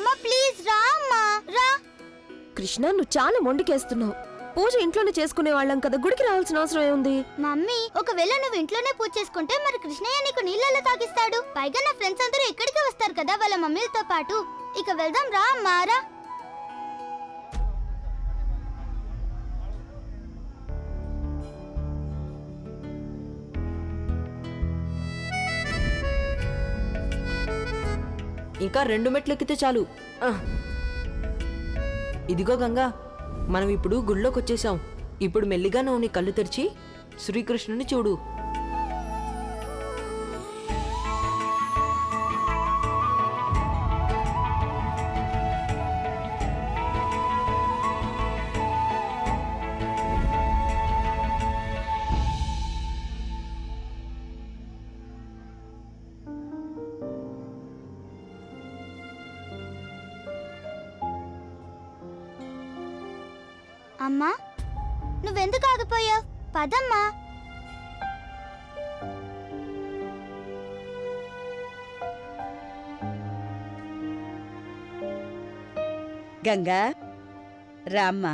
అమ్మా ప్లీజ్ రా అమ్మా రా. కృష్ణ నువ్వు చాలా మొండికేస్తున్నావు. పూజ ఇంట్లోనే చేసుకునే వాళ్ళం కదా, గుడికి రావాల్సిన అవసరం ఏముంది? మమ్మీ ఒకవేళ నువ్వు ఇంట్లోనే పూజ చేసుకుంటే మరి కృష్ణయ్య నీకు నీళ్ళలో తాగిస్తాడు. పైగా నా ఫ్రెండ్స్ అందరూ ఇక్కడికి వస్తారు కదా వాళ్ళ మమ్మీలతో పాటు. ఇక వెళ్దాం రా అమ్మా రా. ఇంకా 2 మెట్లు ఎక్కితే చాలు. ఇదిగో గంగా, మనం ఇప్పుడు గుళ్ళోకి వచ్చేసాం. ఇప్పుడు మెల్లిగా నువ్వు నీ కళ్ళు తెరిచి శ్రీకృష్ణుని చూడు. అమ్మా నువ్వెందుకు ఆగిపోయావు? పదమ్మా. గంగా రామ్మా.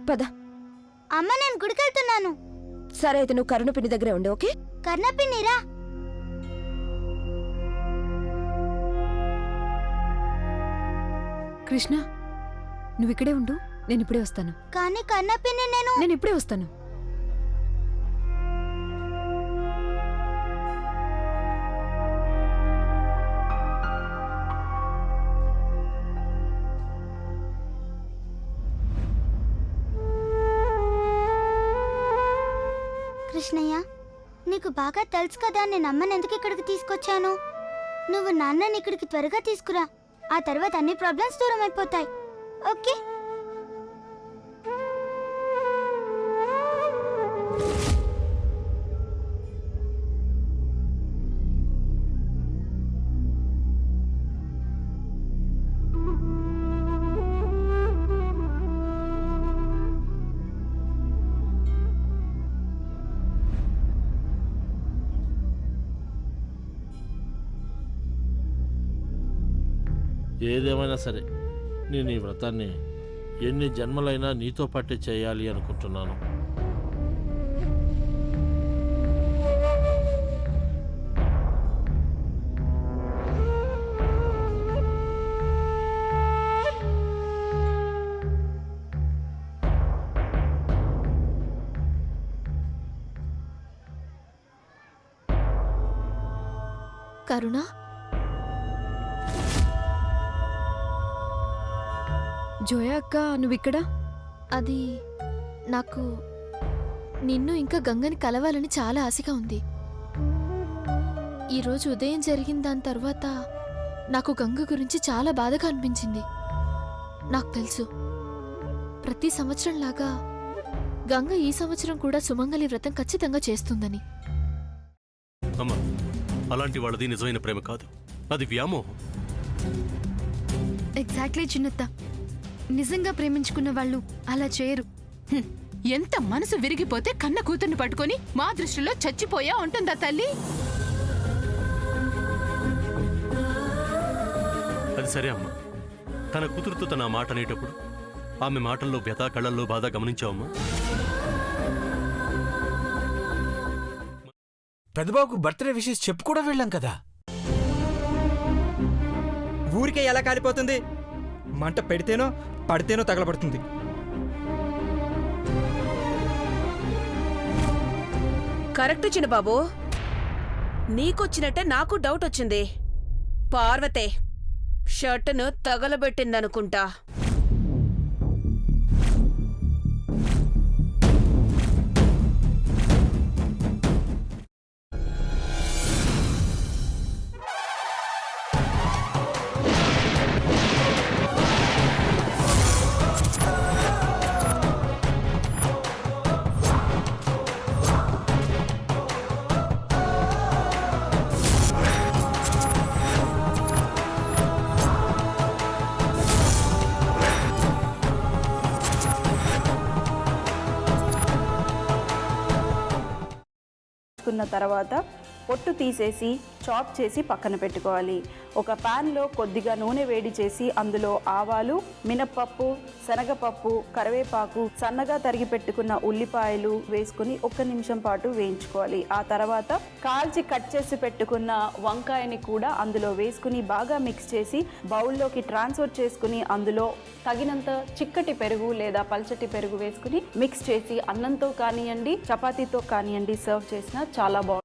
పద. అమ్మ నేను గుడికెళ్తున్నాను. సరే అయితే నువ్వు కరుణపిన్ని దగ్గరే ఉండు, ఓకే? కర్ణపిన్నిరా. కృష్ణ నువ్వు ఇక్కడే ఉండు, నేను ఇప్పుడే వస్తాను. కానీ కర్ణపిన్ని నేను ఇప్పుడే వస్తాను. కృష్ణయ్య నీకు బాగా తెలుసు కదా నేను అమ్మని ఎందుకు ఇక్కడికి తీసుకొచ్చాను. నువ్వు నాన్నని ఇక్కడికి త్వరగా తీసుకురా. ఆ తర్వాత అన్ని ప్రాబ్లమ్స్ దూరం అయిపోతాయి, ఓకే? ఏదేమైనా సరే నేను ఈ వ్రతాన్ని ఎన్ని జన్మలైనా నీతో పాటే చేయాలి అనుకుంటున్నాను. కరుణ, జోయా అక్క నువ్విక్కడ? అది నాకు నిన్ను ఇంకా గంగని కలవాలని చాలా ఆశగా ఉంది. ఈరోజు ఉదయం జరిగిన దాని తర్వాత నాకు గంగ గురించి చాలా బాధగా అనిపించింది. నాకు తెలుసు ప్రతి సంవత్సరంలాగా గంగ ఈ సంవత్సరం కూడా సుమంగళి వ్రతం ఖచ్చితంగా చేస్తుందని. అమ్మా, అలాంటి వాళ్ళది నిజమైన ప్రేమ కాదు, అది వ్యామోహం. ఎగ్జాక్ట్లీ చిన్నత్త, నిజంగా ప్రేమించుకున్న వాళ్ళు అలా చేయరు. ఎంత మనసు విరిగిపోతే కన్న కూతుర్ని పట్టుకొని మా దృష్టిలో చచ్చిపోయా ఉంటుందా తల్లి? అది సరే అమ్మా, తన కూతురుతో తన మాట అనేటప్పుడు ఆమె మాటల్లో వ్యథ, కళ్ళల్లో బాధ గమనించావమ్మా? పెద్దబాబుకు బర్త్డే విషెస్ చెప్పు కూడా వెళ్ళాం కదా. ఊరికే ఎలా కాలిపోతుంది? మంట పెడితేనో పడితేనో తగలబడుతుంది. కరెక్ట్ చిన్నబాబు, నీకొచ్చినట్టే నాకు డౌట్ వచ్చింది. పార్వతే షర్టును తగలబెట్టిందనుకుంటా. తర్వాత పొట్టు తీసేసి చాప్ చేసి పక్కన పెట్టుకోవాలి. ఒక ప్యాన్లో కొద్దిగా నూనె వేడి చేసి అందులో ఆవాలు, మినప్పప్పు, శనగపప్పు, కరివేపాకు, సన్నగా తరిగి పెట్టుకున్న ఉల్లిపాయలు వేసుకుని 1 నిమిషం పాటు వేయించుకోవాలి. ఆ తర్వాత కాల్చి కట్ చేసి పెట్టుకున్న వంకాయని కూడా అందులో వేసుకుని బాగా మిక్స్ చేసి బౌల్లోకి ట్రాన్స్ఫర్ చేసుకుని అందులో తగినంత చిక్కటి పెరుగు లేదా పల్చటి పెరుగు వేసుకుని మిక్స్ చేసి అన్నంతో కానివ్వండి, చపాతీతో కానివ్వండి సర్వ్ చేసినా చాలా బాగుంటుంది.